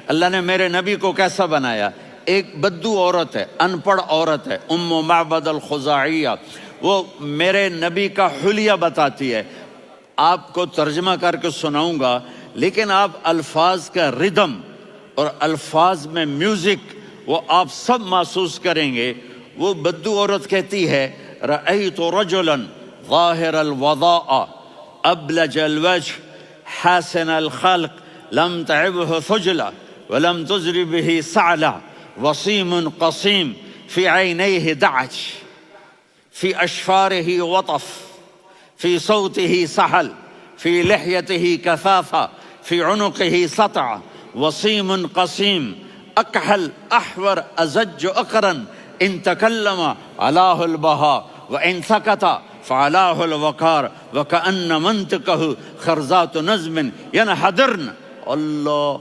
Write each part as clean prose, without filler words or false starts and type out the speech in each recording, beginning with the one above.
اللہ نے میرے نبی کو کیسا بنایا؟ ایک بدو عورت ہے، ان پڑھ عورت ہے، ام معبد الخزاعیہ، وہ میرے نبی کا حلیہ بتاتی ہے. آپ کو ترجمہ کر کے سناؤں گا، لیکن آپ الفاظ کا ردم اور الفاظ میں میوزک وہ آپ سب محسوس کریں گے. وہ بدو عورت کہتی ہے رأیت رجلا ظاہر الوضاء ابلج الوجه حاسن الخلق لم تعبه ثجلة ولم تزر به سعلة وصيم قصيم في عينيه دعج في أشفاره وطف في صوته سحل في لحيته كثافة في عنقه سطع وصيم قصيم أكحل أحور أزج أقرن إن تكلم علاه البهاء وإن سكت فعلاه الوقار وكأن منطقه خرزات نظم ينحدرن. اللہ،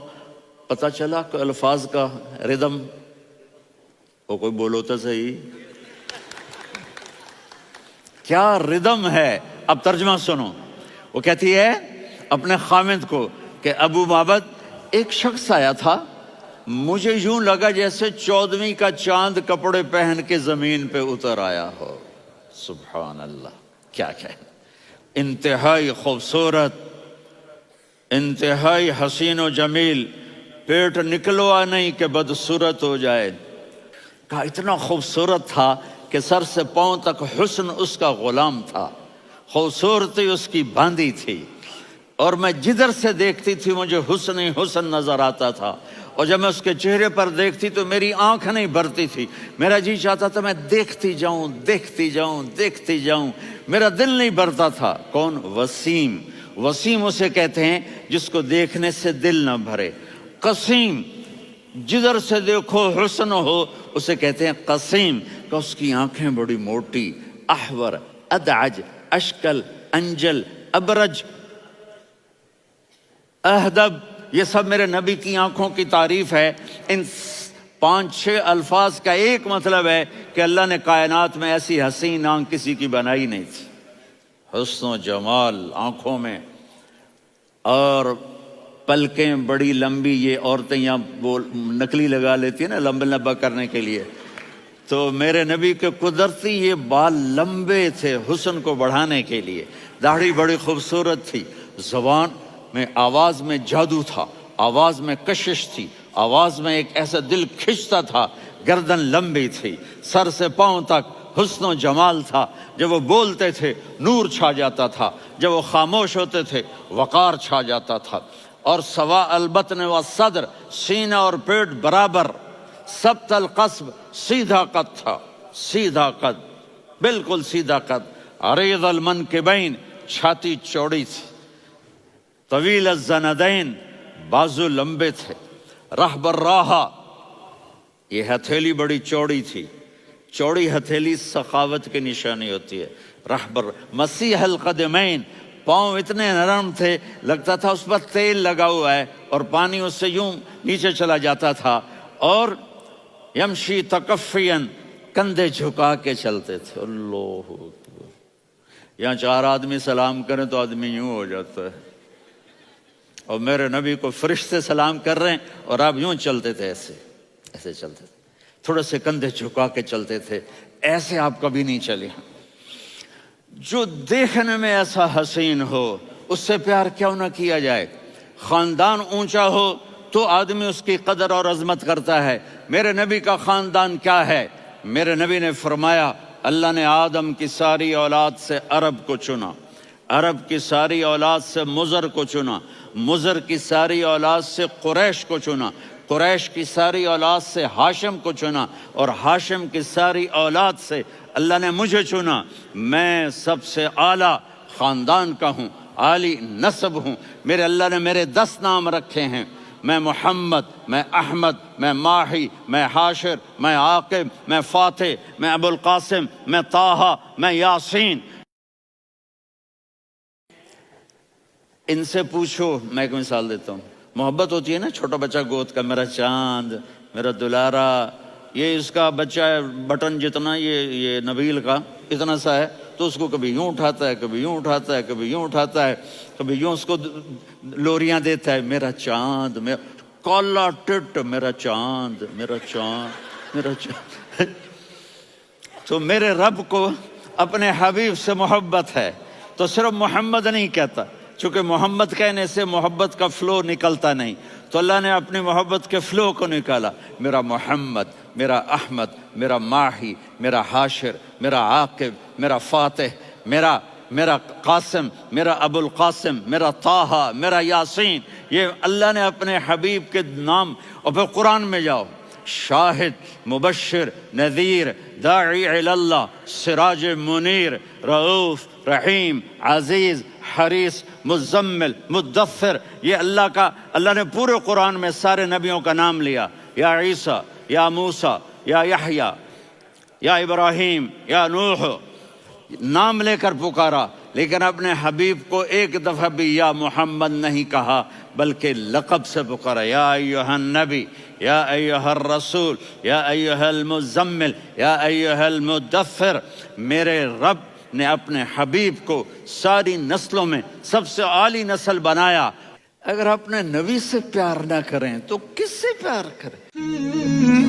پتہ چلا کہ الفاظ کا ردم. وہ کوئی بولو تو صحیح، کیا ردم ہے. اب ترجمہ سنو. وہ کہتی ہے اپنے خامد کو کہ ابو معبد، ایک شخص آیا تھا، مجھے یوں لگا جیسے 14ویں کا چاند کپڑے پہن کے زمین پہ اتر آیا ہو. سبحان اللہ، کیا کہ انتہائی خوبصورت، انتہائی حسین و جمیل، پیٹ نکلوا نہیں کہ بدصورت ہو جائے. کہا اتنا خوبصورت تھا کہ سر سے پاؤں تک حسن اس کا غلام تھا، خوبصورتی اس کی باندھی تھی، اور میں جدھر سے دیکھتی تھی مجھے حسن ہی حسن نظر آتا تھا، اور جب میں اس کے چہرے پر دیکھتی تو میری آنکھ نہیں بھرتی تھی، میرا جی چاہتا تھا میں دیکھتی جاؤں دیکھتی جاؤں دیکھتی جاؤں، میرا دل نہیں بھرتا تھا. کون؟ وسیم. وسیم اسے کہتے ہیں جس کو دیکھنے سے دل نہ بھرے. قسیم، جدھر سے دیکھو حسن ہو، اسے کہتے ہیں قسیم، کہ اس کی آنکھیں بڑی موٹی. احور، ادعج، اشکل، انجل، ابرج، اہدب، یہ سب میرے نبی کی آنکھوں کی تعریف ہے. ان 5-6 الفاظ کا ایک مطلب ہے کہ اللہ نے کائنات میں ایسی حسین آنکھ کسی کی بنائی نہیں تھی. حسن و جمال آنکھوں میں، اور پلکیں بڑی لمبی. یہ عورتیں یہاں وہ نکلی لگا لیتی ہیں نا لمبا لمبا کرنے کے لیے، تو میرے نبی کے قدرتی یہ بال لمبے تھے حسن کو بڑھانے کے لیے. داڑھی بڑی خوبصورت تھی. زبان میں، آواز میں جادو تھا، آواز میں کشش تھی، آواز میں ایک ایسا دل کھنچتا تھا. گردن لمبی تھی، سر سے پاؤں تک حسن و جمال تھا. جب وہ بولتے تھے نور چھا جاتا تھا، جب وہ خاموش ہوتے تھے وقار چھا جاتا تھا. اور سوا البطن و صدر، سینہ اور پیٹ برابر. سبت القصب، سیدھا قد تھا، سیدھا قد، بالکل سیدھا قد. عریض المنکبین، چھاتی چوڑی تھی. طویل الزندین، بازو لمبے تھے. رحب الراحہ، یہ ہتھیلی بڑی چوڑی تھی. چوڑی ہتھیلی سخاوت کی نشانی ہوتی ہے. رحب مسیح القدمین، پاؤں اتنے نرم تھے لگتا تھا اس پر تیل لگا ہوا ہے، اور پانی اس سے یوں نیچے چلا جاتا تھا. اور یمشی تکفین، کندھے جھکا کے چلتے تھے. اللہ اکبر. یہاں 4 آدمی سلام کریں تو آدمی یوں ہو جاتا ہے، اور میرے نبی کو فرشتے سلام کر رہے ہیں اور آپ یوں چلتے تھے، ایسے ایسے چلتے تھے، تھوڑے سے کندھے جھکا کے چلتے تھے. ایسے آپ کبھی نہیں چلے. جو دیکھنے میں ایسا حسین ہو اس سے پیار کیوں نہ کیا جائے. خاندان اونچا ہو تو آدمی اس کی قدر اور عظمت کرتا ہے. میرے نبی کا خاندان کیا ہے؟ میرے نبی نے فرمایا اللہ نے آدم کی ساری اولاد سے عرب کو چنا، عرب کی ساری اولاد سے مضر کو چنا، مضر کی ساری اولاد سے قریش کو چنا، قریش کی ساری اولاد سے ہاشم کو چنا، اور ہاشم کی ساری اولاد سے اللہ نے مجھے چنا. میں سب سے اعلیٰ خاندان کا ہوں، عالی نسب ہوں. میرے اللہ نے میرے 10 نام رکھے ہیں. میں محمد، میں احمد، میں ماہی، میں حاشر، میں عاقب، میں فاتح، میں ابو القاسم، میں طٰہٰ، میں یاسین. ان سے پوچھو، میں ایک مثال دیتا ہوں. محبت ہوتی ہے نا چھوٹا بچہ گود کا، میرا چاند، میرا دلارا. یہ اس کا بچہ ہے بٹن جتنا، یہ نبیل کا اتنا سا ہے، تو اس کو کبھی یوں اٹھاتا ہے، کبھی یوں اٹھاتا ہے، کبھی یوں اٹھاتا ہے، کبھی یوں اس کو لوریاں دیتا ہے. میرا چاند، کالا ٹٹ میرا چاند میرا چاند میرا چاند۔ تو میرے رب کو اپنے حبیب سے محبت ہے تو صرف محمد نہیں کہتا، چونکہ محمد کہنے سے محبت کا فلو نکلتا نہیں، تو اللہ نے اپنی محبت کے فلو کو نکالا، میرا محمد، میرا احمد، میرا ماہی، میرا حاشر، میرا عاقب، میرا فاتح، میرا قاسم، میرا ابو القاسم، میرا طٰہٰ، میرا یاسین، یہ اللہ نے اپنے حبیب کے نام۔ اور پھر قرآن میں جاؤ، شاہد، مبشر، نذیر، داعی الی اللہ، سراج منیر، رؤوف، رحیم، عزیز، حریص، مزمل، مدثر، یہ اللہ نے پورے قرآن میں سارے نبیوں کا نام لیا، یا عیسیٰ، یا موسیٰ، یا یحییٰ، یا ابراہیم، یا نوح، نام لے کر پکارا، لیکن اپنے حبیب کو ایک دفعہ بھی یا محمد نہیں کہا بلکہ لقب سے پکارا، یا ایھا النبی، یا ایھا الرسول، یا ایھا المزمل، یا ایھا المدثر۔ میرے رب نے اپنے حبیب کو ساری نسلوں میں سب سے عالی نسل بنایا۔ اگر اپنے نبی سے پیار نہ کریں تو کس سے پیار کریں؟